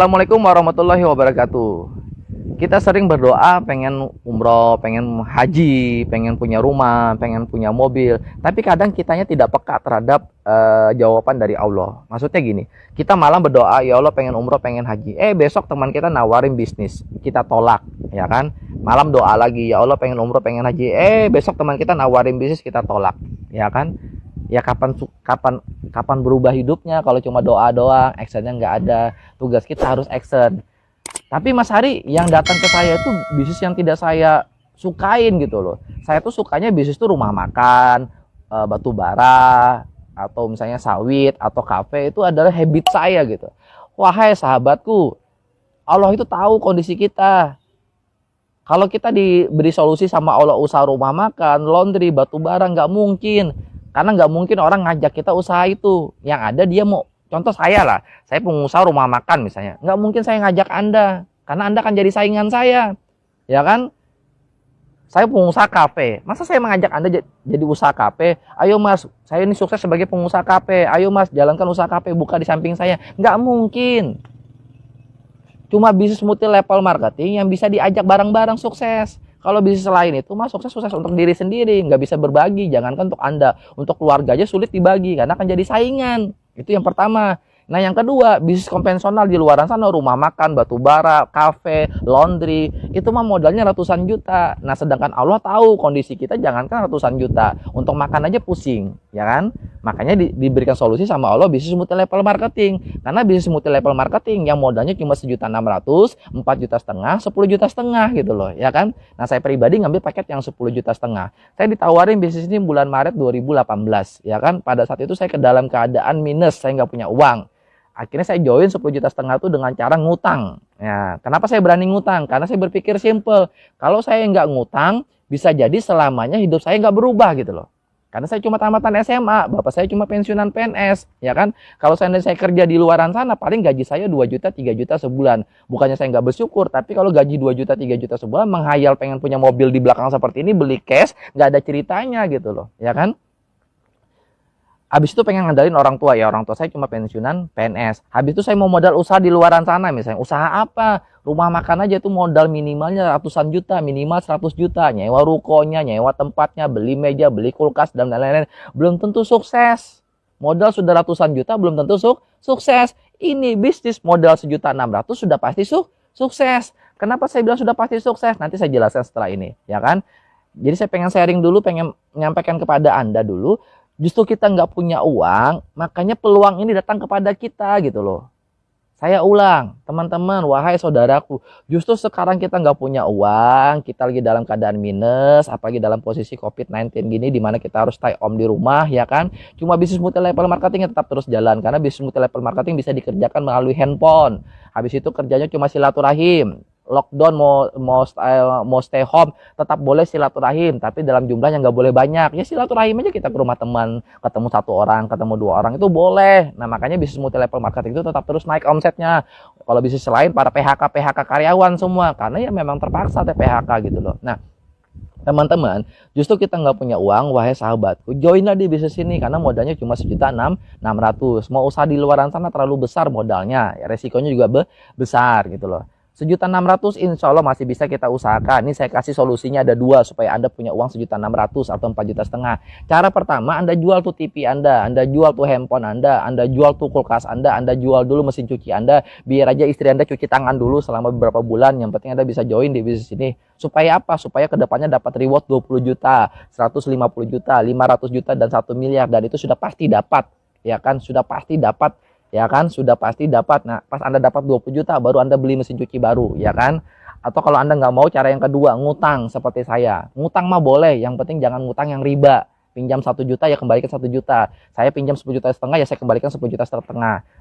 Assalamualaikum warahmatullahi wabarakatuh. Kita sering berdoa pengen umroh, pengen haji, pengen punya rumah, pengen punya mobil. Tapi kadang kitanya tidak peka terhadap jawaban dari Allah. Maksudnya gini, kita malam berdoa, ya Allah pengen umroh, pengen haji. Besok teman kita nawarin bisnis, kita tolak, ya kan? Malam doa lagi, ya Allah pengen umroh, pengen haji. Besok teman kita nawarin bisnis, kita tolak, ya kan? Ya kapan berubah hidupnya kalau cuma doa doang, actionnya nggak ada. Tugas kita harus action. Tapi Mas Hari, yang datang ke saya itu bisnis yang tidak saya sukain gitu loh. Saya tuh sukanya bisnis tuh rumah makan, batu bara, atau misalnya sawit atau kafe, itu adalah habit saya gitu. Wahai sahabatku, Allah itu tahu kondisi kita. Kalau kita diberi solusi sama Allah usaha rumah makan, laundry, batu bara, nggak mungkin. Karena nggak mungkin orang ngajak kita usaha itu. Yang ada dia mau, contoh saya lah, saya pengusaha rumah makan misalnya. Nggak mungkin saya ngajak Anda, karena Anda akan jadi saingan saya. Ya kan? Saya pengusaha kafe. Masa saya mengajak Anda jadi usaha kafe? Ayo Mas, saya ini sukses sebagai pengusaha kafe. Ayo Mas, jalankan usaha kafe, buka di samping saya. Nggak mungkin. Cuma bisnis multi level marketing yang bisa diajak bareng-bareng sukses. Kalau bisnis lain itu mah sukses untuk diri sendiri, nggak bisa berbagi. Jangankan untuk Anda, untuk keluarga aja sulit dibagi karena akan jadi saingan. Itu yang pertama. Nah yang kedua, bisnis konvensional di luaran sana, rumah makan, batu bara, kafe, laundry, itu mah modalnya ratusan juta. Nah sedangkan Allah tahu kondisi kita, jangankan ratusan juta, untuk makan aja pusing, ya kan? Makanya diberikan solusi sama Allah bisnis multi level marketing. Karena bisnis multi level marketing yang modalnya cuma 1.600.000, 4,5 juta, 10,5 juta gitu loh, ya kan? Nah saya pribadi ngambil paket yang 10,5 juta. Saya ditawarin bisnis ini bulan Maret 2018, ya kan? Pada saat itu saya ke dalam keadaan minus, saya nggak punya uang. Akhirnya saya join 10,5 juta itu dengan cara ngutang. Ya, kenapa saya berani ngutang? Karena saya berpikir simple. Kalau saya nggak ngutang, bisa jadi selamanya hidup saya nggak berubah gitu loh. Karena saya cuma tamatan SMA, bapak saya cuma pensiunan PNS, ya kan? Kalau saya kerja di luaran sana, paling gaji saya 2 juta, 3 juta sebulan. Bukannya saya nggak bersyukur, tapi kalau gaji 2 juta, 3 juta sebulan, menghayal pengen punya mobil di belakang seperti ini, beli cash, nggak ada ceritanya gitu loh, ya kan? Habis itu pengen ngandalin orang tua, ya orang tua saya cuma pensiunan PNS. Habis itu saya mau modal usaha di luaran sana, misalnya usaha apa? Rumah makan aja itu modal minimalnya ratusan juta, minimal 100 juta. Nyewa rukonya, nyewa tempatnya, beli meja, beli kulkas, dan lain-lain. Belum tentu sukses. Modal sudah ratusan juta, belum tentu sukses. Ini bisnis modal 1.600.000 sudah pasti sukses. Kenapa saya bilang sudah pasti sukses? Nanti saya jelaskan setelah ini, ya kan? Jadi saya pengen sharing dulu, pengen menyampaikan kepada Anda dulu. Justru kita nggak punya uang, makanya peluang ini datang kepada kita gitu loh. Saya ulang, teman-teman, wahai saudaraku, justru sekarang kita nggak punya uang, kita lagi dalam keadaan minus, apalagi dalam posisi COVID-19 gini, dimana kita harus stay home di rumah, ya kan? Cuma bisnis multi level marketing tetap terus jalan, karena bisnis multi level marketing bisa dikerjakan melalui handphone. Habis itu kerjanya cuma silaturahim. Lockdown mau stay home tetap boleh silaturahim, tapi dalam jumlah yang nggak boleh banyak. Ya silaturahim aja, kita ke rumah teman, ketemu 1 orang, ketemu 2 orang, itu boleh. Nah makanya bisnis multi level marketing itu tetap terus naik omsetnya. Kalau bisnis lain para PHK karyawan semua, karena ya memang terpaksa PHK gitu loh. Nah teman-teman, justru kita nggak punya uang, wahai sahabatku, joinlah di bisnis ini karena modalnya cuma 1.600.000. Mau usaha di luaran sana terlalu besar modalnya, ya, resikonya juga besar gitu loh. 1.600.000 insya Allah masih bisa kita usahakan. Ini saya kasih solusinya ada 2 supaya Anda punya uang 1.600.000 atau 4,5 juta. Cara pertama, Anda jual tuh TV Anda jual tuh handphone Anda jual tuh kulkas Anda jual dulu mesin cuci Anda, biar aja istri Anda cuci tangan dulu selama beberapa bulan. Yang penting Anda bisa join di bisnis ini. Supaya apa? Supaya kedepannya dapat reward 20 juta, 150 juta, 500 juta, dan 1 miliar. Dan itu sudah pasti dapat, ya kan? Sudah pasti dapat. Ya kan, sudah pasti dapat. Nah, pas Anda dapat 20 juta, baru Anda beli mesin cuci baru, ya kan? Atau kalau Anda nggak mau, cara yang kedua, ngutang seperti saya. Ngutang mah boleh, yang penting jangan ngutang yang riba. Pinjam 1 juta, ya kembalikan 1 juta. Saya pinjam 10,5 juta, ya saya kembalikan 10,5 juta.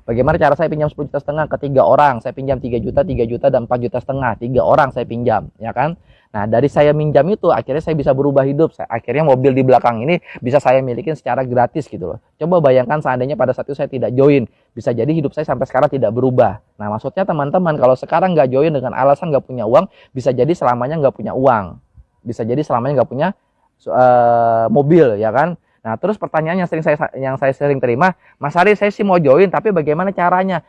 Bagaimana cara saya pinjam 10,5 juta? Ke 3 orang, saya pinjam 3 juta, 3 juta, dan 4,5 juta. 3 orang saya pinjam, ya kan? Nah, dari saya minjam itu, akhirnya saya bisa berubah hidup. Akhirnya mobil di belakang ini bisa saya milikin secara gratis gitu loh. Coba bayangkan seandainya pada saat itu saya tidak join. Bisa jadi hidup saya sampai sekarang tidak berubah. Nah, maksudnya teman-teman, kalau sekarang nggak join dengan alasan nggak punya uang, bisa jadi selamanya nggak punya uang. Bisa jadi selamanya nggak punya mobil, ya kan? Nah, terus pertanyaan yang saya sering terima, Mas Ari, saya sih mau join, tapi bagaimana caranya?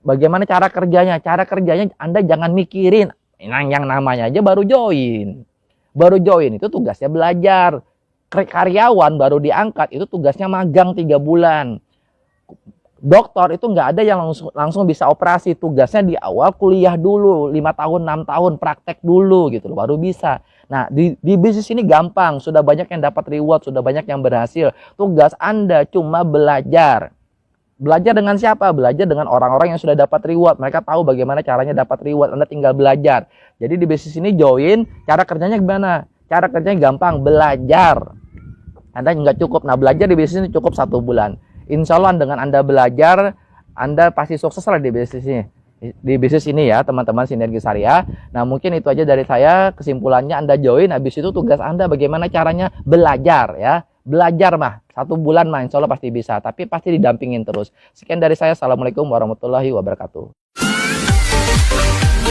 Bagaimana cara kerjanya? Cara kerjanya Anda jangan mikirin. Yang namanya aja baru join. Baru join itu tugasnya belajar. Karyawan baru diangkat itu tugasnya magang 3 bulan. Dokter itu nggak ada yang langsung bisa operasi. Tugasnya di awal kuliah dulu, 5 tahun, 6 tahun, praktek dulu gitu loh, baru bisa. Nah, di bisnis ini gampang, sudah banyak yang dapat reward, sudah banyak yang berhasil. Tugas Anda cuma belajar. Belajar dengan siapa? Belajar dengan orang-orang yang sudah dapat reward. Mereka tahu bagaimana caranya dapat reward. Anda tinggal belajar. Jadi di bisnis ini join, cara kerjanya gimana? Cara kerjanya gampang, belajar. Anda nggak cukup. Nah, belajar di bisnis ini cukup 1 bulan. Insya Allah dengan Anda belajar, Anda pasti sukses lah di bisnis ini. Di bisnis ini ya, teman-teman Sinergi Syariah. Nah, mungkin itu aja dari saya. Kesimpulannya Anda join, habis itu tugas Anda bagaimana caranya belajar ya. Belajar mah 1 bulan mah insya Allah pasti bisa, tapi pasti didampingin terus. Sekian dari saya. Assalamualaikum warahmatullahi wabarakatuh.